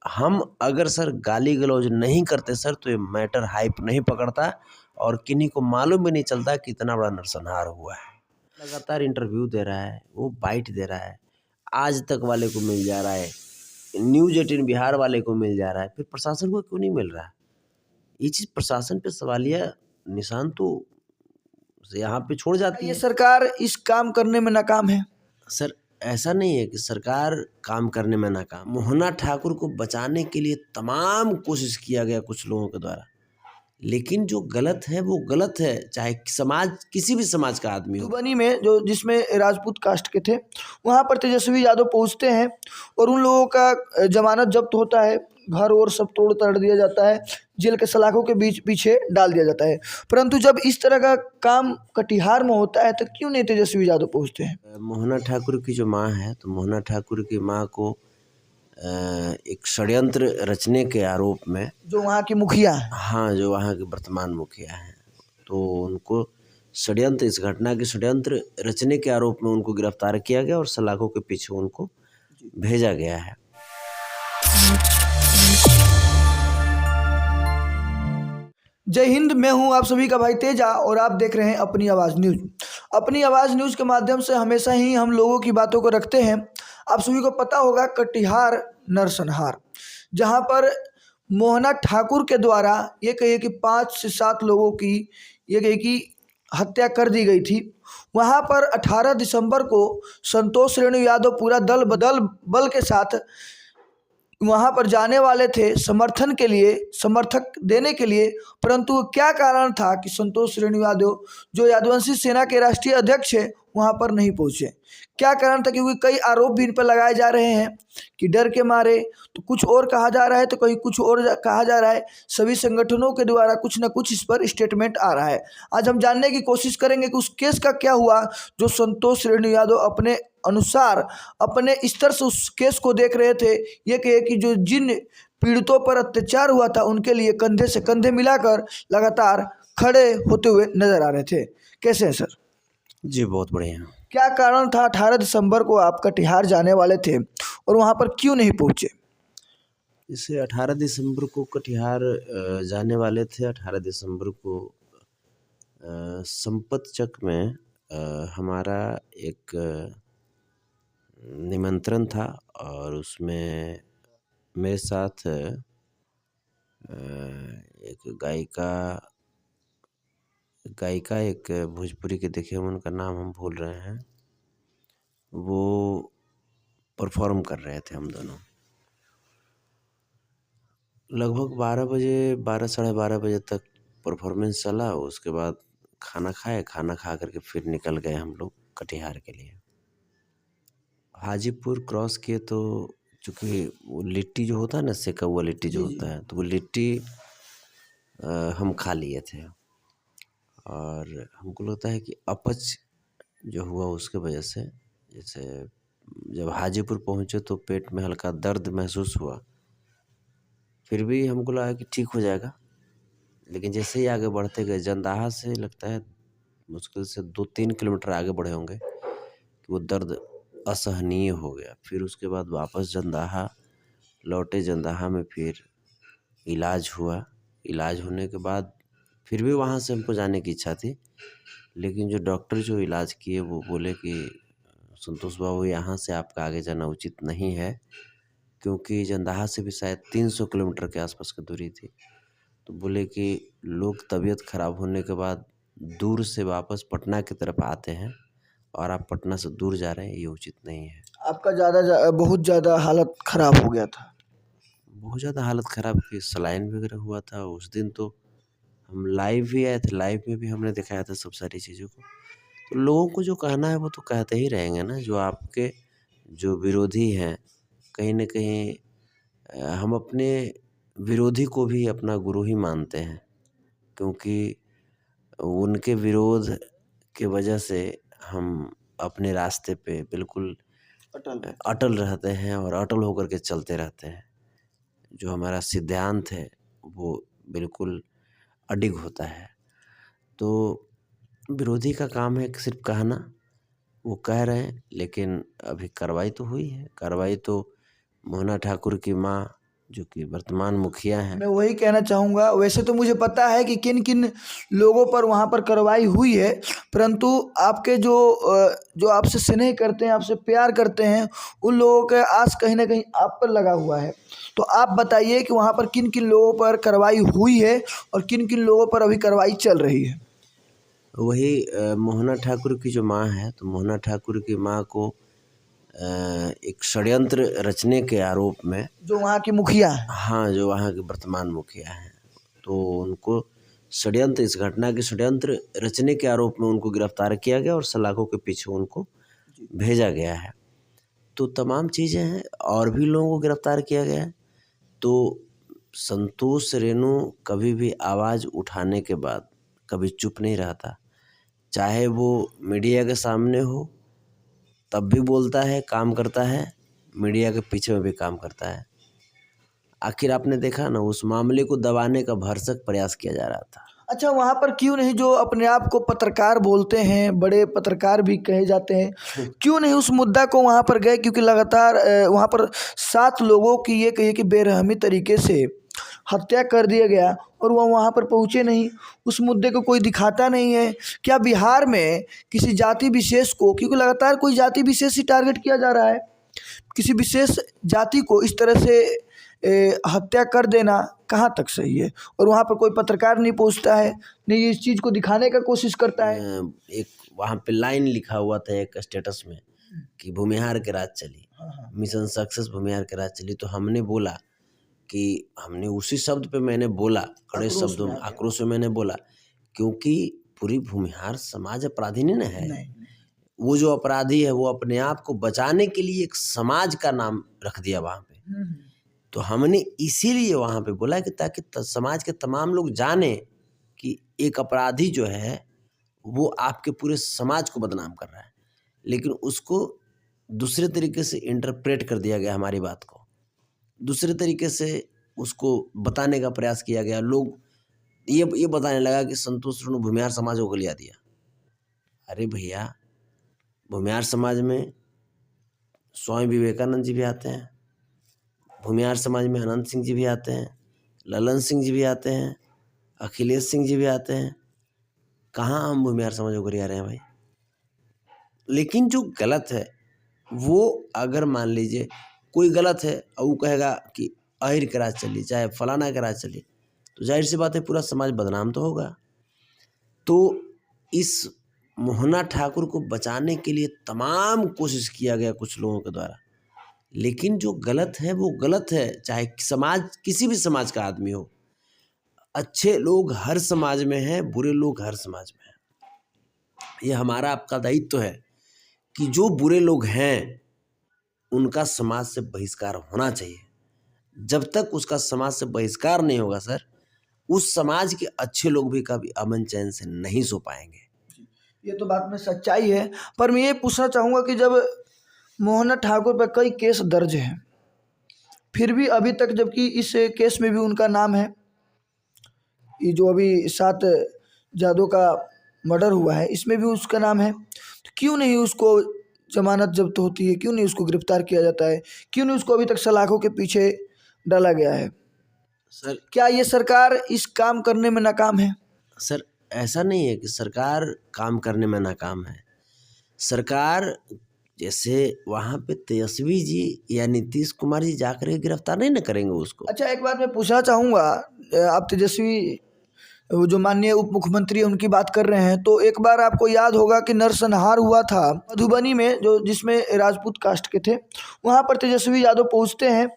हम अगर सर गाली गलौज नहीं करते सर तो ये मैटर हाइप नहीं पकड़ता और किन्हीं को मालूम भी नहीं चलता कि इतना बड़ा नरसंहार हुआ है। लगातार इंटरव्यू दे रहा है, वो बाइट दे रहा है, आज तक वाले को मिल जा रहा है, न्यूज़ 18 बिहार वाले को मिल जा रहा है, फिर प्रशासन को क्यों नहीं मिल रहा है? ये चीज़ प्रशासन पे सवालिया निशान तो यहाँ पे छोड़ जाती ये है। सरकार इस काम करने में नाकाम है। सर ऐसा नहीं है कि सरकार काम करने में नाकाम। मोहना ठाकुर को बचाने के लिए तमाम कोशिश किया गया कुछ लोगों के द्वारा, लेकिन जो गलत है वो गलत है, चाहे समाज किसी भी समाज का आदमी हो। मधुबनी में जो जिसमें राजपूत कास्ट के थे, वहाँ पर तेजस्वी यादव पहुँचते हैं और उन लोगों का जमानत जब्त होता है, घर और सब तोड़ ताड़ दिया जाता है, जेल के सलाखों के बीच पीछे डाल दिया जाता है। परंतु जब इस तरह का काम कटिहार में होता है तो क्यों नहीं तेजस्वी यादव पहुँचते हैं? मोहना ठाकुर की जो माँ है, तो मोहना ठाकुर की माँ को एक षड्यंत्र रचने के आरोप में, जो वहाँ की मुखिया है, हाँ, जो वहाँ के वर्तमान मुखिया हैं, तो उनको षड्यंत्र, इस घटना के षड्यंत्र रचने के आरोप में उनको गिरफ्तार किया गया और सलाखों के पीछे उनको भेजा गया है। जय हिंद, मैं हूं आप सभी का भाई तेजा और आप देख रहे हैं अपनी आवाज़ न्यूज़। अपनी आवाज़ न्यूज़ के माध्यम से हमेशा ही हम लोगों की बातों को रखते हैं। आप सभी को पता होगा कटिहार नरसंहार, जहां पर मोहना ठाकुर के द्वारा ये कहिए कि 5 से 7 लोगों की ये कहिए कि हत्या कर दी गई थी। वहां पर 18 दिसंबर को संतोष रेणु यादव पूरा दल बल के साथ वहां पर जाने वाले थे समर्थन के लिए, समर्थक देने के लिए। परंतु क्या कारण था कि संतोष रेणु यादव जो यादवंशी सेना के राष्ट्रीय अध्यक्ष है वहां पर नहीं पहुंचे? क्या कारण था? क्योंकि कई आरोप भी इन पर लगाए जा रहे हैं कि डर के मारे, तो कुछ और कहा जा रहा है तो कहीं कुछ और कहा जा रहा है। सभी संगठनों के द्वारा कुछ न कुछ इस पर स्टेटमेंट आ रहा है। आज हम जानने की कोशिश करेंगे कि उस केस का क्या हुआ जो संतोष रेणु यादव अपने अनुसार, अपने स्तर से उस केस को देख रहे थे। ये कहे कि जो जिन पीड़ितों पर अत्याचार हुआ था उनके लिए कंधे से कंधे मिलाकर लगातार खड़े होते हुए नजर आ रहे थे। कैसे हैं सर? जी बहुत बढ़िया। क्या कारण था 18 दिसंबर को आप कटिहार जाने वाले थे और वहां पर क्यों नहीं पहुंचे? इसे 18 दिसंबर को कटिहार जाने वाले थे। 18 दिसंबर को संपत चक में हमारा एक निमंत्रण था और उसमें मेरे साथ एक गायिका एक भोजपुरी के, देखिए उनका नाम हम भूल रहे हैं, वो परफॉर्म कर रहे थे। हम दोनों लगभग 12 बजे, 12 साढ़े 12 बजे तक परफॉर्मेंस चला। उसके बाद खाना खाए, खाना खा करके फिर निकल गए हम लोग कटिहार के लिए। हाजीपुर क्रॉस किए तो चूँकि वो लिट्टी जो होता है ना, सेका हुआ लिट्टी जो होता है, तो वो लिट्टी हम खा लिए थे और हमको लगता है कि अपच जो हुआ उसके वजह से, जैसे जब हाजीपुर पहुँचे तो पेट में हल्का दर्द महसूस हुआ। फिर भी हमको लगा कि ठीक हो जाएगा, लेकिन जैसे ही आगे बढ़ते गए, जंदाहा से लगता है मुश्किल से 2-3 किलोमीटर आगे बढ़े होंगे कि वो दर्द असहनीय हो गया। फिर उसके बाद वापस जंदाहा लौटे। जंदाहा में फिर इलाज हुआ। इलाज होने के बाद फिर भी वहाँ से हमको जाने की इच्छा थी, लेकिन जो डॉक्टर जो इलाज किए वो बोले कि संतोष बाबू, यहाँ से आपका आगे जाना उचित नहीं है, क्योंकि जंदाहा से भी शायद 300 किलोमीटर के आसपास की दूरी थी। तो बोले कि लोग तबीयत खराब होने के बाद दूर से वापस पटना की तरफ आते हैं और आप पटना से दूर जा रहे हैं, ये उचित नहीं है। आपका बहुत ज़्यादा हालत खराब हो गया था। बहुत ज़्यादा हालत ख़राब थी, सलाइन वगैरह हुआ था। उस दिन तो हम लाइव भी आए थे, लाइव में भी हमने दिखाया था सब सारी चीज़ों को। तो लोगों को जो कहना है वो तो कहते ही रहेंगे ना। जो आपके जो विरोधी हैं, कहीं न कहीं हम अपने विरोधी को भी अपना गुरु ही मानते हैं, क्योंकि उनके विरोध की वजह से हम अपने रास्ते पे बिल्कुल अटल रहते हैं और अटल होकर के चलते रहते हैं। जो हमारा सिद्धांत है वो बिल्कुल अडिग होता है। तो विरोधी का काम है कि सिर्फ कहना, वो कह रहे हैं, लेकिन अभी कार्रवाई तो हुई है। कार्रवाई तो मोहना ठाकुर की माँ जो कि वर्तमान मुखिया हैं। मैं वही कहना चाहूँगा, वैसे तो मुझे पता है कि किन किन लोगों पर वहाँ पर कार्रवाई हुई है, परंतु आपके जो आपसे स्नेह करते हैं, आपसे प्यार करते हैं, उन लोगों का आस कहीं ना कहीं आप पर लगा हुआ है। तो आप बताइए कि वहाँ पर किन किन लोगों पर कार्रवाई हुई है और किन किन लोगों पर अभी कार्रवाई चल रही है। वही मोहना ठाकुर की जो माँ है, तो मोहना ठाकुर की माँ को एक षड्यंत्र रचने के आरोप में, जो वहाँ की मुखिया है। हाँ, जो वहाँ के वर्तमान मुखिया हैं, तो उनको षड्यंत्र, इस घटना के षड्यंत्र रचने के आरोप में उनको गिरफ्तार किया गया और सलाखों के पीछे उनको भेजा गया है। तो तमाम चीज़ें हैं, और भी लोगों को गिरफ्तार किया गया है। तो संतोष रेणु कभी भी आवाज़ उठाने के बाद कभी चुप नहीं रहता, चाहे वो मीडिया के सामने हो तब भी बोलता है, काम करता है, मीडिया के पीछे में भी काम करता है। आखिर आपने देखा ना, उस मामले को दबाने का भरसक प्रयास किया जा रहा था। अच्छा, वहाँ पर क्यों नहीं, जो अपने आप को पत्रकार बोलते हैं, बड़े पत्रकार भी कहे जाते हैं, क्यों नहीं उस मुद्दा को वहाँ पर गए? क्योंकि लगातार वहाँ पर 7 लोगों की ये कहिए कि बेरहमी तरीके से हत्या कर दिया गया और वह वहाँ पर पहुँचे नहीं, उस मुद्दे को कोई दिखाता नहीं है। क्या बिहार में किसी जाति विशेष को, क्योंकि लगातार कोई जाति विशेष ही टारगेट किया जा रहा है, किसी विशेष जाति को इस तरह से हत्या कर देना कहाँ तक सही है? और वहाँ पर कोई पत्रकार नहीं पहुँचता है, नहीं इस चीज़ को दिखाने का कोशिश करता है। एक वहाँ पे लाइन लिखा हुआ था एक स्टेटस में कि भूमिहार के राज चली, मिशन सक्सेस भूमिहार के राज चली। तो हमने बोला कि हमने उसी शब्द पे मैंने बोला, कड़े शब्दों में, आक्रोश में मैंने बोला, क्योंकि पूरी भूमिहार समाज अपराधी नहीं ना है। वो जो अपराधी है वो अपने आप को बचाने के लिए एक समाज का नाम रख दिया वहाँ पे। तो हमने इसीलिए वहाँ पे बोला कि ताकि समाज के तमाम लोग जाने कि एक अपराधी जो है वो आपके पूरे समाज को बदनाम कर रहा है, लेकिन उसको दूसरे तरीके से इंटरप्रेट कर दिया गया, हमारी बात को दूसरे तरीके से उसको बताने का प्रयास किया गया। लोग ये बताने लगा कि संतोष रेणु भूमिहार समाज को गलिया दिया। अरे भैया, भूमिहार समाज में स्वामी विवेकानंद जी भी आते हैं, भूमिहार समाज में अनंत सिंह जी भी आते हैं, ललन सिंह जी भी आते हैं, अखिलेश सिंह जी भी आते हैं। कहाँ हम भूमिहार समाज को गिरा रहे हैं भाई? लेकिन जो गलत है वो, अगर मान लीजिए कोई गलत है और वो कहेगा कि अहिर के राज चली, चाहे फलाना के राज चली, तो जाहिर सी बात है पूरा समाज बदनाम तो होगा। तो इस मोहना ठाकुर को बचाने के लिए तमाम कोशिश किया गया कुछ लोगों के द्वारा, लेकिन जो गलत है वो गलत है, चाहे समाज किसी भी समाज का आदमी हो। अच्छे लोग हर समाज में हैं, बुरे लोग हर समाज में हैं। ये हमारा आपका दायित्व है कि जो बुरे लोग हैं उनका समाज से बहिष्कार होना चाहिए। जब तक उसका समाज से बहिष्कार नहीं होगा सर, उस समाज के अच्छे लोग भी कभी अमन चैन से नहीं सो पाएंगे। ये तो बात में सच्चाई है, पर मैं ये पूछना चाहूँगा कि जब मोहना ठाकुर पर कई केस दर्ज हैं, फिर भी अभी तक, जबकि इस केस में भी उनका नाम है, ये जो अभी 7 जादव का मर्डर हुआ है इसमें भी उसका नाम है, तो क्यों नहीं उसको जमानत जब्त होती है? क्यों नहीं उसको गिरफ्तार किया जाता है? क्यों नहीं उसको अभी तक सलाखों के पीछे डाला गया है? सर, क्या ये सरकार इस काम करने में नाकाम है? सर, ऐसा नहीं है कि सरकार काम करने में नाकाम है। सरकार, जैसे वहाँ पे तेजस्वी जी या नीतीश कुमार जी जाकर के गिरफ्तार नहीं न करेंगे उसको। अच्छा, एक बात मैं पूछना चाहूँगा, आप तेजस्वी वो जो माननीय उप मुख्यमंत्री है उनकी बात कर रहे हैं, तो एक बार आपको याद होगा कि नरसंहार हुआ था मधुबनी में, जो जिसमें राजपूत कास्ट के थे, वहाँ पर तेजस्वी यादव पहुँचते हैं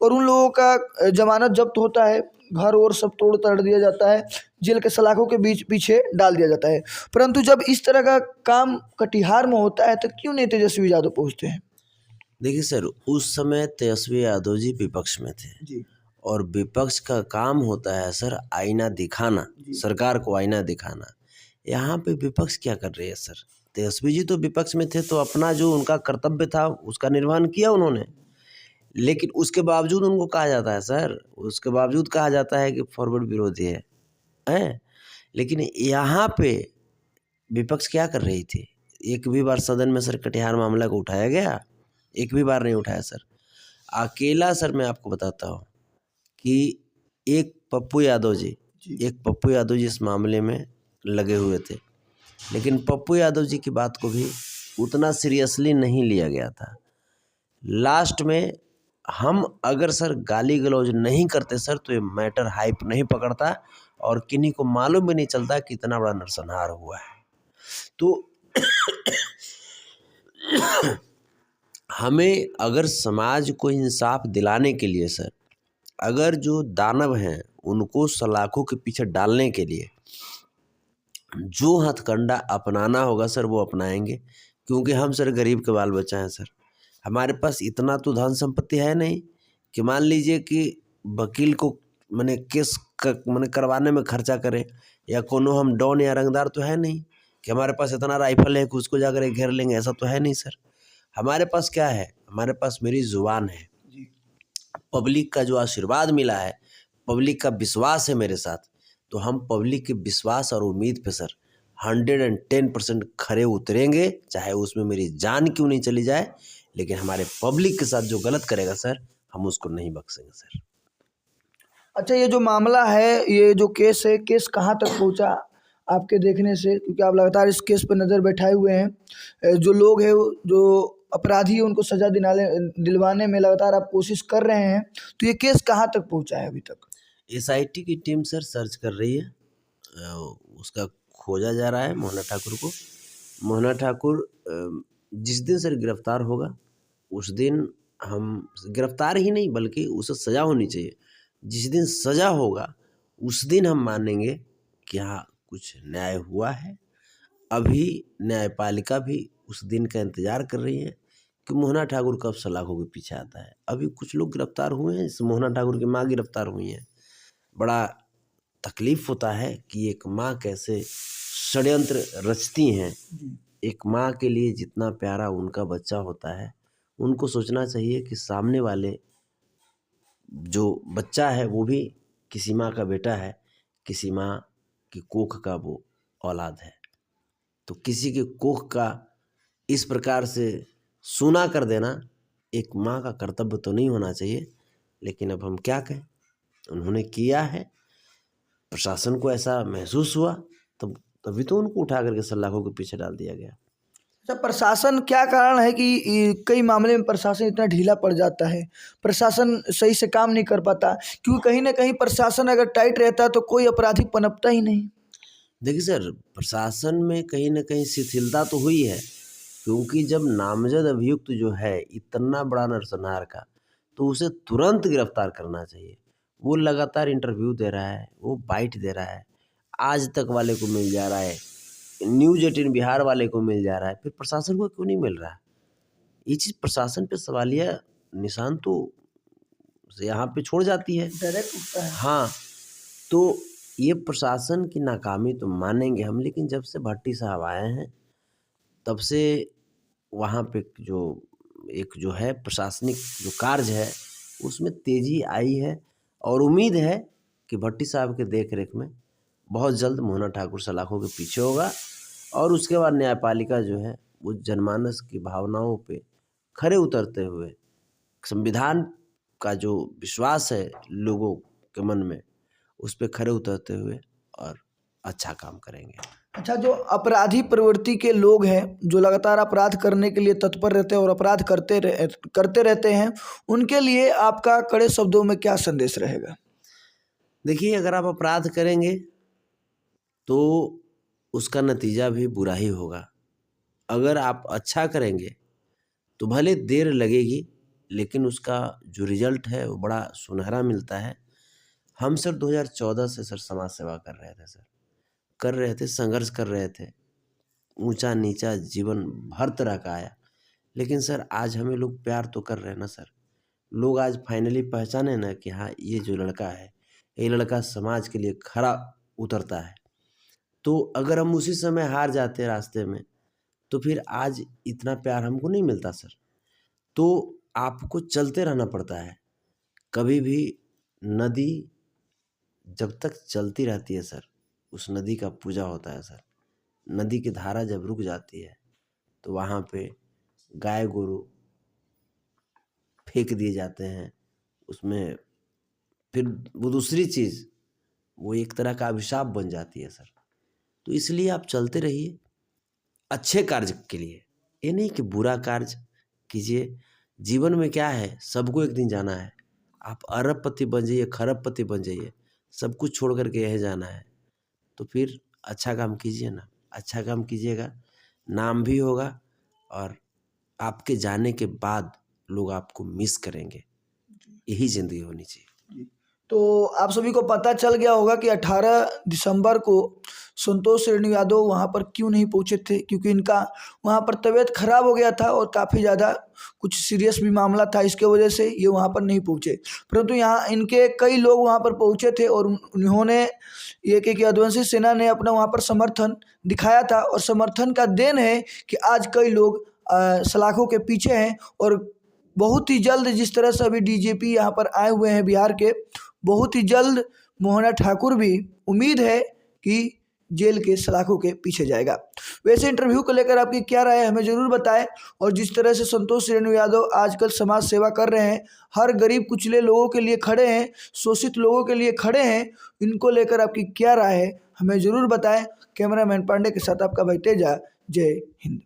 और उन लोगों का जमानत जब्त होता है, घर और सब तोड़ ताड़ दिया जाता है, जेल के सलाखों के बीच पीछे डाल दिया जाता है। परंतु जब इस तरह का काम कटिहार में होता है तो क्यों नहीं तेजस्वी यादव पहुँचते हैं? देखिए सर, उस समय तेजस्वी यादव जी विपक्ष में थे जी, और विपक्ष का काम होता है सर आईना दिखाना, सरकार को आईना दिखाना। यहाँ पे विपक्ष क्या कर रही है सर? तेजस्वी जी तो विपक्ष में थे तो अपना जो उनका कर्तव्य था उसका निर्वहन किया उन्होंने, लेकिन उसके बावजूद उनको कहा जाता है सर, उसके बावजूद कहा जाता है कि फॉरवर्ड विरोधी है। लेकिन यहाँ पे विपक्ष क्या कर रही थी? एक भी बार सदन में सर कटिहार मामला को उठाया गया? एक भी बार नहीं उठाया सर। अकेला सर मैं आपको बताता हूँ, कि एक पप्पू यादव जी इस मामले में लगे हुए थे, लेकिन पप्पू यादव जी की बात को भी उतना सीरियसली नहीं लिया गया था। लास्ट में हम अगर सर गाली गलौज नहीं करते सर, तो ये मैटर हाइप नहीं पकड़ता और किन्हीं को मालूम भी नहीं चलता कि इतना बड़ा नरसंहार हुआ है। तो हमें अगर समाज को इंसाफ दिलाने के लिए सर, अगर जो दानव हैं उनको सलाखों के पीछे डालने के लिए जो हथकंडा अपनाना होगा सर, वो अपनाएंगे। क्योंकि हम सर गरीब के बाल बच्चा हैं सर, हमारे पास इतना तो धन संपत्ति है नहीं कि मान लीजिए कि वकील को मैंने केस मैंने करवाने में खर्चा करें, या कोनो हम डॉन या रंगदार तो है नहीं कि हमारे पास इतना राइफल है कि उसको जाकर घेर लेंगे, ऐसा तो है नहीं सर। हमारे पास क्या है, हमारे पास मेरी जुबान है, पब्लिक का जो आशीर्वाद मिला है, पब्लिक का विश्वास है मेरे साथ, तो हम पब्लिक के विश्वास और उम्मीद पे सर 110% खरे उतरेंगे, चाहे उसमें मेरी जान क्यों नहीं चली जाए, लेकिन हमारे पब्लिक के साथ जो गलत करेगा सर, हम उसको नहीं बख्शेंगे सर। अच्छा, ये जो मामला है, ये जो केस है, केस कहाँ तक पहुँचा आपके देखने से? क्योंकि आप लगातार इस केस पर नज़र बैठाए हुए हैं। जो लोग हैं, जो अपराधी हैं, उनको सज़ा दिलवाने में लगातार आप कोशिश कर रहे हैं, तो ये केस कहाँ तक पहुँचा है अभी तक? SIT की टीम सर सर्च कर रही है, उसका खोजा जा रहा है मोहना ठाकुर को। मोहना ठाकुर जिस दिन सर गिरफ्तार होगा, उस दिन हम गिरफ्तार ही नहीं बल्कि उसे सज़ा होनी चाहिए। जिस दिन सज़ा होगा उस दिन हम मानेंगे कि हाँ कुछ न्याय हुआ है। अभी न्यायपालिका भी उस दिन का इंतज़ार कर रही है कि मोहना ठाकुर कब सलाखों के पीछे आता है। अभी कुछ लोग गिरफ्तार हुए हैं, जैसे मोहना ठाकुर की माँ गिरफ्तार हुई हैं। बड़ा तकलीफ होता है कि एक माँ कैसे षड्यंत्र रचती हैं। एक माँ के लिए जितना प्यारा उनका बच्चा होता है, उनको सोचना चाहिए कि सामने वाले जो बच्चा है वो भी किसी माँ का बेटा है, किसी माँ की कोख का वो औलाद है। तो किसी के कोख का इस प्रकार से सूना कर देना एक माँ का कर्तव्य तो नहीं होना चाहिए। लेकिन अब हम क्या कहें, उन्होंने किया है, प्रशासन को ऐसा महसूस हुआ, तभी तो उनको उठा करके सलाखों के पीछे डाल दिया गया। अच्छा, प्रशासन, क्या कारण है कि कई मामले में प्रशासन इतना ढीला पड़ जाता है? प्रशासन सही से काम नहीं कर पाता, क्योंकि कहीं ना कहीं प्रशासन अगर टाइट रहता तो कोई अपराधी पनपता ही नहीं। देखिए सर, प्रशासन में कहीं ना कहीं शिथिलता तो हुई है, क्योंकि जब नामजद अभियुक्त जो है इतना बड़ा नरसंहार का, तो उसे तुरंत गिरफ्तार करना चाहिए। वो लगातार इंटरव्यू दे रहा है, वो बाइट दे रहा है, आज तक वाले को मिल जा रहा है, न्यूज़ 18 बिहार वाले को मिल जा रहा है, फिर प्रशासन को क्यों नहीं मिल रहा है? ये चीज़ प्रशासन पे सवालिया निशान तो यहाँ पे छोड़ जाती है। डायरेक्ट उठता है। हाँ, तो ये प्रशासन की नाकामी तो मानेंगे हम, लेकिन जब से भट्टी साहब आए हैं तब से वहाँ पे जो है प्रशासनिक जो कार्य है उसमें तेज़ी आई है, और उम्मीद है कि भट्टी साहब के देख रेख में बहुत जल्द मोहना ठाकुर सलाखों के पीछे होगा, और उसके बाद न्यायपालिका जो है वो जनमानस की भावनाओं पे खरे उतरते हुए, संविधान का जो विश्वास है लोगों के मन में, उस पे खरे उतरते हुए और अच्छा काम करेंगे। अच्छा, जो अपराधी प्रवृत्ति के लोग हैं, जो लगातार अपराध करने के लिए तत्पर रहते हैं और अपराध करते रहते हैं, उनके लिए आपका कड़े शब्दों में क्या संदेश रहेगा? देखिए, अगर आप अपराध करेंगे तो उसका नतीजा भी बुरा ही होगा। अगर आप अच्छा करेंगे तो भले देर लगेगी, लेकिन उसका जो रिजल्ट है वो बड़ा सुनहरा मिलता है। हम सर 2014 से सर समाज सेवा कर रहे थे सर, संघर्ष कर रहे थे, ऊंचा नीचा जीवन हर तरह का आया, लेकिन सर आज हमें लोग प्यार तो कर रहे हैं ना सर। लोग आज फाइनली पहचाने ना कि हाँ ये जो लड़का है, ये लड़का समाज के लिए खरा उतरता है। तो अगर हम उसी समय हार जाते रास्ते में, तो फिर आज इतना प्यार हमको नहीं मिलता सर। तो आपको चलते रहना पड़ता है। कभी भी नदी जब तक चलती रहती है सर, उस नदी का पूजा होता है सर। नदी की धारा जब रुक जाती है तो वहाँ पे गाय गोरू फेंक दिए जाते हैं, उसमें फिर वो दूसरी चीज़ वो एक तरह का अभिशाप बन जाती है सर। तो इसलिए आप चलते रहिए अच्छे कार्य के लिए, ये नहीं कि बुरा कार्य कीजिए। जीवन में क्या है, सबको एक दिन जाना है। आप अरबपति बन जाइए, खरबपति बन जाइए, सब कुछ छोड़ कर के यहीं जाना है। तो फिर अच्छा काम कीजिए ना, अच्छा काम कीजिएगा, नाम भी होगा और आपके जाने के बाद लोग आपको मिस करेंगे। यही ज़िंदगी होनी चाहिए। तो आप सभी को पता चल गया होगा कि 18 दिसंबर को संतोष रेणु यादव वहाँ पर क्यों नहीं पहुँचे थे, क्योंकि इनका वहाँ पर तबीयत खराब हो गया था और काफ़ी ज़्यादा कुछ सीरियस भी मामला था, इसके वजह से ये वहाँ पर नहीं पहुँचे। परंतु यहाँ इनके कई लोग वहाँ पर पहुँचे थे और उन्होंने ये कि यदुवंशी सेना ने अपना वहाँ पर समर्थन दिखाया था और समर्थन का देन है कि आज कई लोग सलाखों के पीछे हैं। और बहुत ही जल्द जिस तरह से अभी डीजीपी यहाँ पर आए हुए हैं बिहार के, बहुत ही जल्द मोहना ठाकुर भी उम्मीद है कि जेल के सलाखों के पीछे जाएगा। वैसे इंटरव्यू को लेकर आपकी क्या राय है हमें ज़रूर बताएं। और जिस तरह से संतोष रेणु यादव आजकल समाज सेवा कर रहे हैं, हर गरीब कुचले लोगों के लिए खड़े हैं, शोषित लोगों के लिए खड़े हैं, इनको लेकर आपकी क्या राय है हमें ज़रूर बताएं। कैमरामैन पांडे के साथ आपका भाई तेजा, जय हिंद।